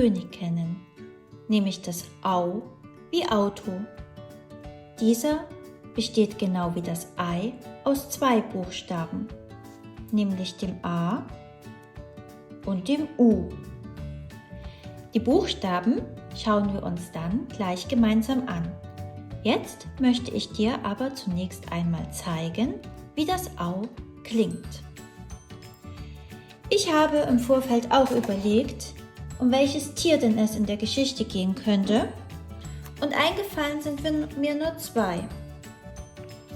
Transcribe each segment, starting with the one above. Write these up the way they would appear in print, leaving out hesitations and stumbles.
König kennen, nämlich das Au wie Auto. Dieser besteht genau wie das Ei aus 2 Buchstaben, nämlich dem A und dem U. Die Buchstaben schauen wir uns dann gleich gemeinsam an. Jetzt möchte ich dir aber zunächst einmal zeigen, wie das Au klingt. Ich habe im Vorfeld auch überlegt, um welches Tier denn es in der Geschichte gehen könnte, und eingefallen sind mir nur 2.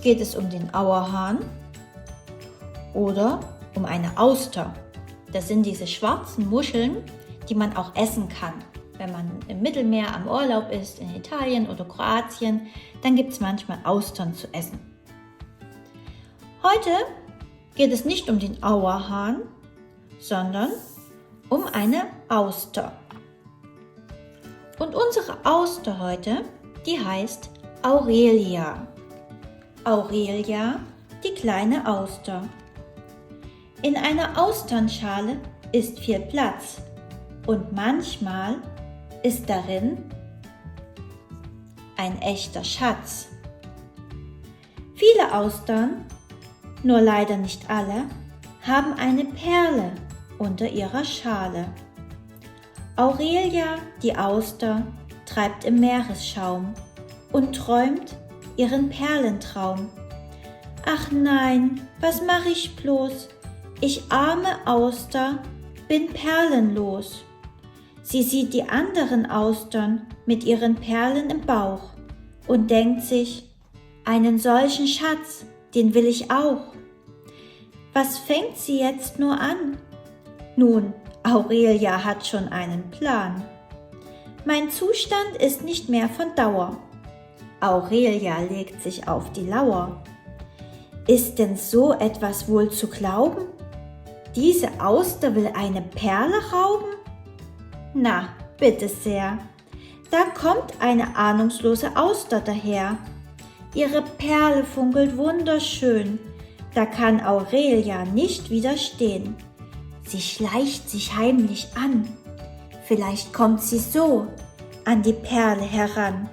Geht es um den Auerhahn oder um eine Auster? Das sind diese schwarzen Muscheln, die man auch essen kann. Wenn man im Mittelmeer am Urlaub ist, in Italien oder Kroatien, dann gibt es manchmal Austern zu essen. Heute geht es nicht um den Auerhahn, sondern um eine Auster. Und unsere Auster heute, die heißt Aurelia. Aurelia, die kleine Auster. In einer Austernschale ist viel Platz und manchmal ist darin ein echter Schatz. Viele Austern, nur leider nicht alle, haben eine Perle unter ihrer Schale. Aurelia, die Auster, treibt im Meeresschaum und träumt ihren Perlentraum. Ach nein, was mach ich bloß? Ich arme Auster, bin perlenlos. Sie sieht die anderen Austern mit ihren Perlen im Bauch und denkt sich, einen solchen Schatz, den will ich auch. Was fängt sie jetzt nur an? Nun, Aurelia hat schon einen Plan. Mein Zustand ist nicht mehr von Dauer. Aurelia legt sich auf die Lauer. Ist denn so etwas wohl zu glauben? Diese Auster will eine Perle rauben? Na, bitte sehr. Da kommt eine ahnungslose Auster daher. Ihre Perle funkelt wunderschön. Da kann Aurelia nicht widerstehen. Sie schleicht sich heimlich an. Vielleicht kommt sie so an die Perle heran.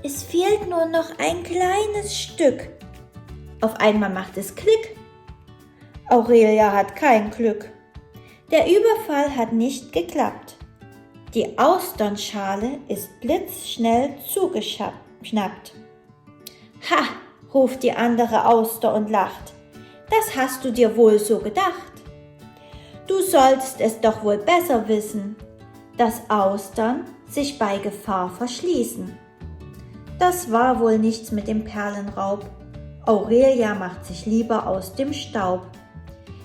Es fehlt nur noch ein kleines Stück. Auf einmal macht es Klick. Aurelia hat kein Glück. Der Überfall hat nicht geklappt. Die Austernschale ist blitzschnell zugeschnappt. Ha, ruft die andere Auster und lacht. Das hast du dir wohl so gedacht. Du sollst es doch wohl besser wissen, dass Austern sich bei Gefahr verschließen. Das war wohl nichts mit dem Perlenraub. Aurelia macht sich lieber aus dem Staub.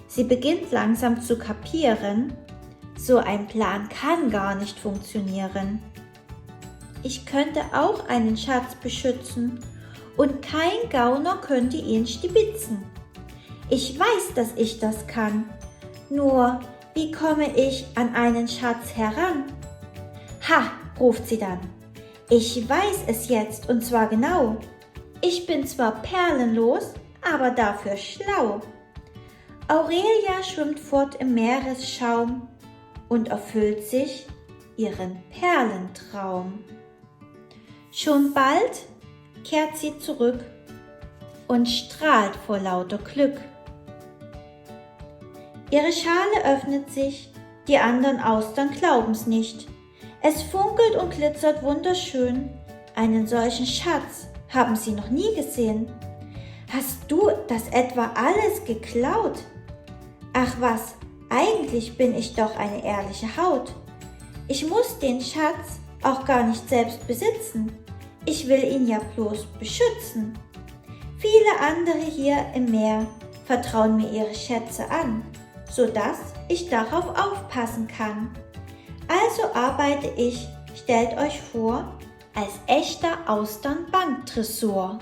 Sie beginnt langsam zu kapieren, so ein Plan kann gar nicht funktionieren. Ich könnte auch einen Schatz beschützen und kein Gauner könnte ihn stibitzen. Ich weiß, dass ich das kann. Nur, wie komme ich an einen Schatz heran? Ha, ruft sie dann. Ich weiß es jetzt und zwar genau. Ich bin zwar perlenlos, aber dafür schlau. Aurelia schwimmt fort im Meeresschaum und erfüllt sich ihren Perlentraum. Schon bald kehrt sie zurück und strahlt vor lauter Glück. Ihre Schale öffnet sich, die anderen Austern glauben's nicht. Es funkelt und glitzert wunderschön. Einen solchen Schatz haben sie noch nie gesehen. Hast du das etwa alles geklaut? Ach was, eigentlich bin ich doch eine ehrliche Haut. Ich muss den Schatz auch gar nicht selbst besitzen. Ich will ihn ja bloß beschützen. Viele andere hier im Meer vertrauen mir ihre Schätze an, sodass ich darauf aufpassen kann. Also arbeite ich, stellt euch vor, als echter Austernbanktresor.